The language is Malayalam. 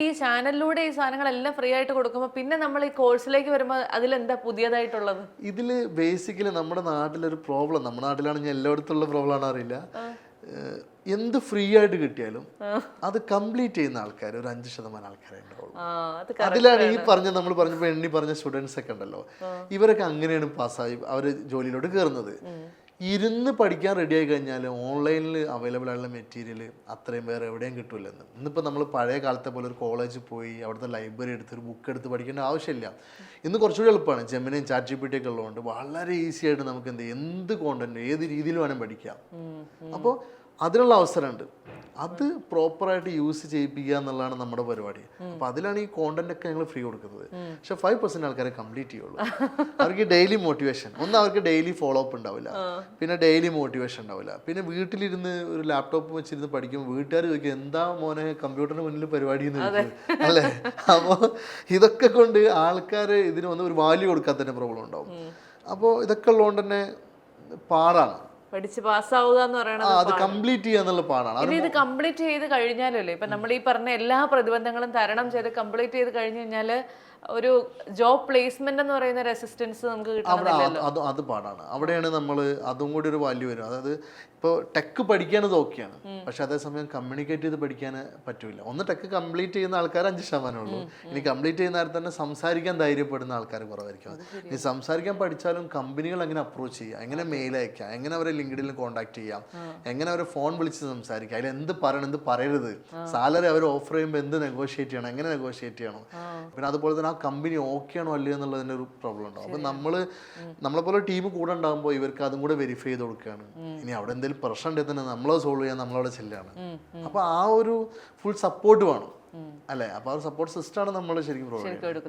ഈ ചാനലിലൂടെ ഈ സാധനങ്ങളെല്ലാം ഫ്രീ ആയിട്ട് കൊടുക്കുമ്പോൾ പിന്നെ നമ്മൾ ഈ കോഴ്സിലേക്ക് വരുമ്പോൾ അതിലെന്താ പുതിയതായിട്ടുള്ളത്? ഇതിൽ ബേസിക്കലി നമ്മുടെ നാട്ടിലൊരു പ്രോബ്ലം, നമ്മുടെ നാട്ടിലാണെങ്കിൽ എല്ലായിടത്തുള്ള പ്രോബ്ലം ആണോ അറിയില്ല, എന്ത് ഫ്രീ ആയിട്ട് കിട്ടിയാലും അത് കംപ്ലീറ്റ് ചെയ്യുന്ന ആൾക്കാർ ഒരു 5% ആൾക്കാരെ ഉണ്ടാവുള്ളൂ. അതിലാണ് ഈ പറഞ്ഞ നമ്മൾ പറഞ്ഞപ്പോൾ എണ്ണി പറഞ്ഞ സ്റ്റുഡൻസ് ഒക്കെ ഉണ്ടല്ലോ, ഇവരൊക്കെ അങ്ങനെയാണ് പാസ്സായി അവർ ജോലിയിലോട്ട് കയറുന്നത്. ഇരുന്ന് പഠിക്കാൻ റെഡി ആയി കഴിഞ്ഞാൽ ഓൺലൈനിൽ അവൈലബിൾ ആയിട്ടുള്ള മെറ്റീരിയൽ അത്രയും വേറെ എവിടെയും കിട്ടില്ലെന്ന്. ഇന്നിപ്പോൾ നമ്മൾ പഴയ കാലത്തെ പോലെ ഒരു കോളേജിൽ പോയി അവിടുത്തെ ലൈബ്രറി എടുത്ത് ഒരു ബുക്ക് എടുത്ത് പഠിക്കേണ്ട ആവശ്യമില്ല. ഇന്ന് കുറച്ചുകൂടി എളുപ്പമാണ്. ജെമിനിയും ChatGPT ഒക്കെ ഉള്ളതുകൊണ്ട് വളരെ ഈസി ആയിട്ട് നമുക്ക് എന്ത് കോണ്ടന്റ് ഏത് രീതിയിൽ വേണം പഠിക്കാം. അപ്പോൾ അതിനുള്ള അവസരമുണ്ട്. അത് പ്രോപ്പറായിട്ട് യൂസ് ചെയ്യിപ്പിക്കുക എന്നുള്ളതാണ് നമ്മുടെ പരിപാടി. അപ്പോൾ അതിലാണ് ഈ കോണ്ടന്റ് ഒക്കെ ഞങ്ങൾ ഫ്രീ കൊടുക്കുന്നത്. പക്ഷെ 5% ആൾക്കാരെ കംപ്ലീറ്റ് ചെയ്യുള്ളൂ. അവർക്ക് ഡെയിലി മോട്ടിവേഷൻ, അവർക്ക് ഡെയിലി ഫോളോ അപ്പ് ഉണ്ടാവില്ല, പിന്നെ ഡെയിലി മോട്ടിവേഷൻ ഉണ്ടാവില്ല. പിന്നെ വീട്ടിലിരുന്ന് ഒരു ലാപ്ടോപ്പ് വെച്ചിരുന്ന് പഠിക്കുമ്പോൾ വീട്ടുകാർ ചോദിക്കും എന്താ മോനെ കമ്പ്യൂട്ടറിന് മുന്നിൽ പരിപാടി എന്ന് ചോദിക്കും അല്ലേ. അപ്പോൾ ഇതൊക്കെ കൊണ്ട് ആൾക്കാർ ഇതിന് ഒരു വാല്യൂ കൊടുക്കാത്തതിൻ്റെ പ്രോബ്ലം ഉണ്ടാവും. അപ്പോൾ ഇതൊക്കെ ഉള്ളതുകൊണ്ട് തന്നെ പാടാണ് പഠിച്ച് പാസ്സാവുക എന്ന് പറയുന്നത്. അത് കംപ്ലീറ്റ് ചെയ്യാന്നുള്ള പാടാണ്. ഇനി ഇത് കംപ്ലീറ്റ് ചെയ്ത് കഴിഞ്ഞാലല്ലേ ഇപ്പൊ നമ്മൾ ഈ പറഞ്ഞ എല്ലാ പ്രതിബന്ധങ്ങളും തരണം ചെയ്ത് കംപ്ലീറ്റ് ചെയ്ത് കഴിഞ്ഞു കഴിഞ്ഞാല് ഒരു ജോബ് പ്ലേസ്മെന്റ് എന്ന് പറയുന്ന റെസിസ്റ്റൻസ് നമുക്ക് കിട്ടുന്നില്ലല്ലോ. അത് പാടാണ്. അവിടെയാണ് നമ്മൾ അതും കൂടി ഒരു വാല്യൂ വരും. അതായത് ഇപ്പോൾ ടെക്ക് പഠിക്കാനത് ഓക്കെയാണ്, പക്ഷെ അതേസമയം കമ്മ്യൂണിക്കേറ്റ് ചെയ്ത് പഠിക്കാൻ പറ്റൂല. ഒന്ന് ടെക്ക് കംപ്ലീറ്റ് ചെയ്യുന്ന ആൾക്കാർ 5% ഉള്ളൂ. ഇനി കംപ്ലീറ്റ് ചെയ്യുന്ന നേരത്തെ തന്നെ സംസാരിക്കാൻ ധൈര്യപ്പെടുന്ന ആൾക്കാർ കുറവായിരിക്കും. ഇനി സംസാരിക്കാൻ പഠിച്ചാലും കമ്പനികൾ എങ്ങനെ അപ്രോച്ച് ചെയ്യുക, എങ്ങനെ മെയിൽ അയക്കാം, എങ്ങനെ അവരെ ലിങ്ക്ഡിനിൽ കോൺടാക്ട് ചെയ്യാം, എങ്ങനെ അവരെ ഫോൺ വിളിച്ച് സംസാരിക്കാം, അതിൽ എന്ത് പറയണം എന്ത് പറയരുത്, സാലറി അവർ ഓഫർ ചെയ്യുമ്പോൾ എന്ത് നെഗോഷിയേറ്റ് ചെയ്യണം, എങ്ങനെ നെഗോഷിയേറ്റ് ചെയ്യണം, പിന്നെ അതുപോലെ തന്നെ ആ കമ്പനി ഓക്കെ ആണോ അല്ലയോ എന്നുള്ളതിൻ്റെ ഒരു പ്രോബ്ലം ഉണ്ടാവും. അപ്പം നമ്മളെപ്പോലെ ടീം കൂടെ ഉണ്ടാകുമ്പോൾ ഇവർക്ക് അതും കൂടെ വെരിഫൈ ചെയ്ത് കൊടുക്കുകയാണ്. ഇനി അവിടെ എന്തെങ്കിലും പ്രശ്നം ഉണ്ടെങ്കിൽ തന്നെ നമ്മളത് സോൾവ് ചെയ്യാൻ നമ്മളവിടെ ചെല്ലാണ്. അപ്പോൾ ആ ഒരു ഫുൾ സപ്പോർട്ട് വേണം അല്ലേ. അപ്പോൾ ആ ഒരു സപ്പോർട്ട് സിസ്റ്റമാണ് നമ്മൾ ശരിക്കും പ്രൊവൈഡ് ചെയ്യുന്നത്.